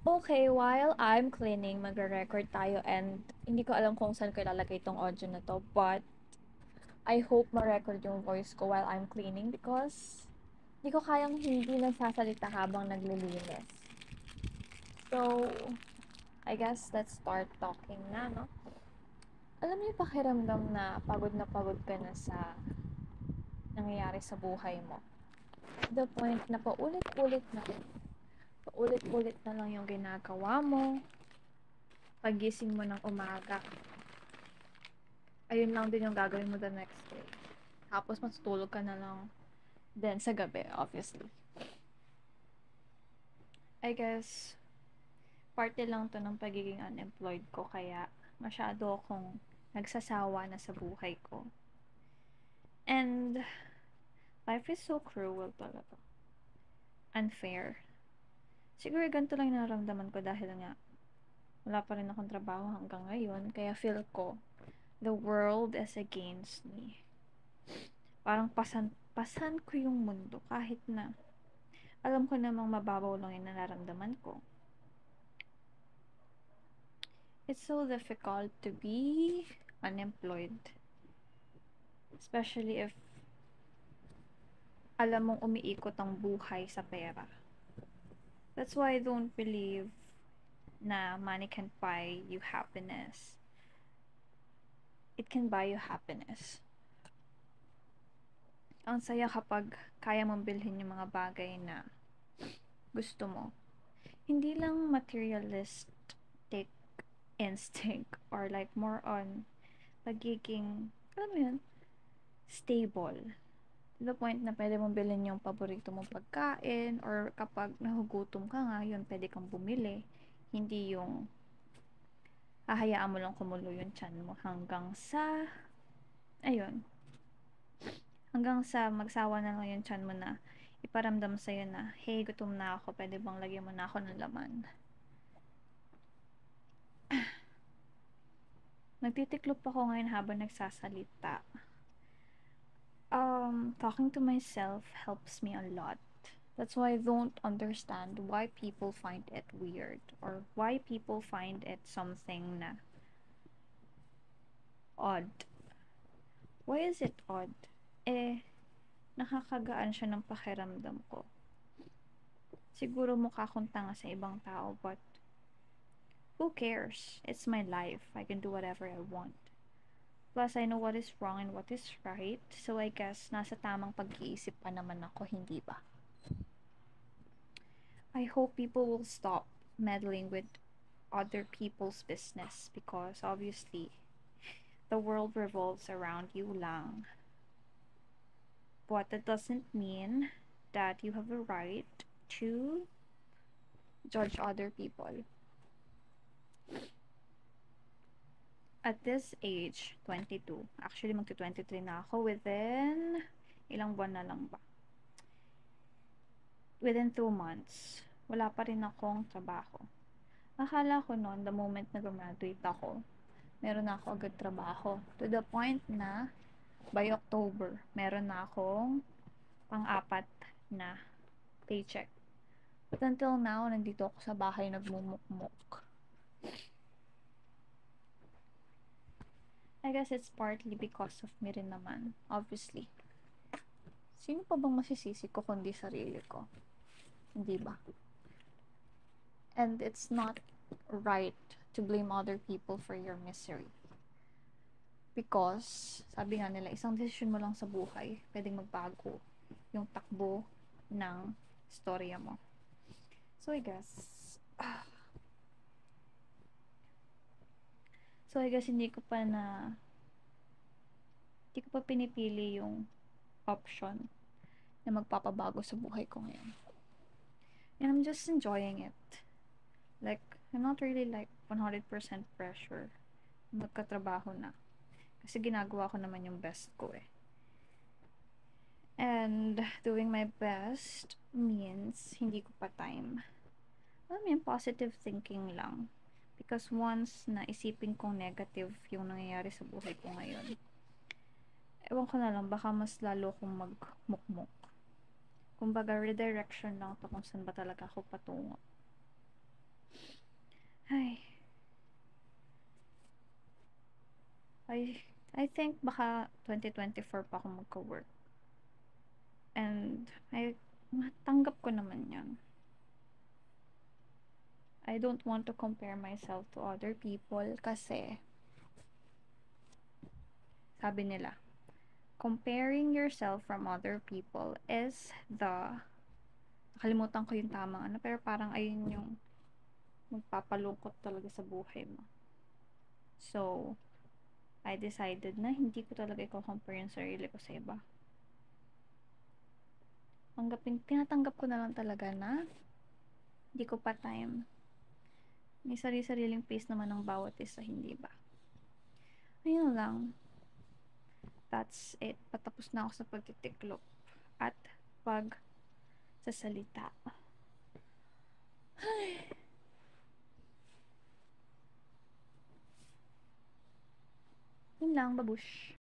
Okay, while I'm cleaning, magre-record tayo and hindi ko alam kung saan ko ilalagay itong audio na to, but I hope ma-record yung voice ko while I'm cleaning because hindi ko kayang hindi nagsasalita habang naglilinis. So, I guess let's start talking na, no? Alam mo yung pakiramdam na pagod ka na sa nangyayari sa buhay mo. To the point na paulit-ulit na lang yung ginagawa mo, pagising mo ng umaga, ayun lang din yung gagawin mo the next day. Tapos matutulog ka na lang then sa gabi, obviously. I guess, parte lang to ng pagiging unemployed ko kaya masyado akong nagsasawa na sa buhay ko. And life is so cruel talaga. Unfair. Siguro ganito lang yung nararamdaman ko dahil nga wala pa rin akong trabaho hanggang ngayon. Kaya feel ko, the world is against me. Parang pasan ko yung mundo kahit na alam ko namang mababaw lang yung nararamdaman ko. It's so difficult to be unemployed. Especially if alam mong umiikot ang buhay sa pera. That's why I don't believe na money can buy you happiness. It can buy you happiness. Ang saya kapag kaya mong bilhin yung mga bagay na gusto mo. Hindi lang materialistic instinct or like more on pagiging, alam mo yun, stable. To the point na pwede mong bilhin yung paborito mong pagkain or kapag nahugutom ka nga, yun pwede kang bumili. Hindi yung hahayaan mo lang kumulo yung tiyan mo ayun, hanggang sa magsawa na lang yung tiyan mo na iparamdam sa'yo na, hey, gutom na ako, pwede bang lagyan mo na ako ng laman. Nagtitiklop ako ngayon habang nagsasalita. Talking to myself helps me a lot. That's why I don't understand why people find it weird or why people find it something na odd. Why is it odd? Nakakagaan siya ng pakiramdam ko. Siguro mukha akong tanga sa ibang tao, but who cares? It's my life. I can do whatever I want. Plus, I know what is wrong and what is right. So, I guess, nasa tamang pag-iisip pa naman ako, hindi ba? I hope people will stop meddling with other people's business because obviously the world revolves around you lang. But that doesn't mean that you have a right to judge other people. At this age, 22, actually magti-23 na ako within ilang buwan na lang ba? Within 2 months, wala pa rin akong trabaho. Akala ko noon, the moment na graduate ako, meron na ako agad trabaho. To the point na, by October, meron na akong pang-apat na paycheck. But until now, nandito ako sa bahay nagmumukmuk. I guess it's partly because of me rin naman, obviously. Sino pa bang masisisi ko kundi sarili ko? Hindi ba? And it's not right to blame other people for your misery. Because, sabi nga nila, isang desisyon mo lang sa buhay, pwedeng magbago yung takbo ng storya mo. So, I guess, hindi ko pa pinipili yung option na magpapabago sa buhay ko ngayon. And I'm just enjoying it. Like, I'm not really like 100% pressure magkatrabaho na. Kasi ginagawa ko naman yung best ko eh. And doing my best means hindi ko pa time. Alam mo yung positive thinking lang. Because once na isipin kong negative yung nangyayari sa buhay ko ngayon, ewan ko na lang, baka mas lalo kong magmukmuk. Kumbaga, redirection lang to kung saan ba talaga ako patungo. Ay, I, I think baka 2024 pa ako magka-work. And, matanggap ko naman yan. I don't want to compare myself to other people kasi, sabi nila, comparing yourself from other people is nakalimutan ko yung tamang ano, pero parang ayun yung magpapalungkot talaga sa buhay mo. So, I decided na hindi ko talaga i-compare yung sarili ko sa iba. Tinatanggap ko na lang talaga na hindi ko pa time. May sarili-sariling pace naman ng bawat isa, hindi ba? Ayun lang. That's it. Patapos na ako sa pagtitiklop at pagsasalita. Yun lang, babush.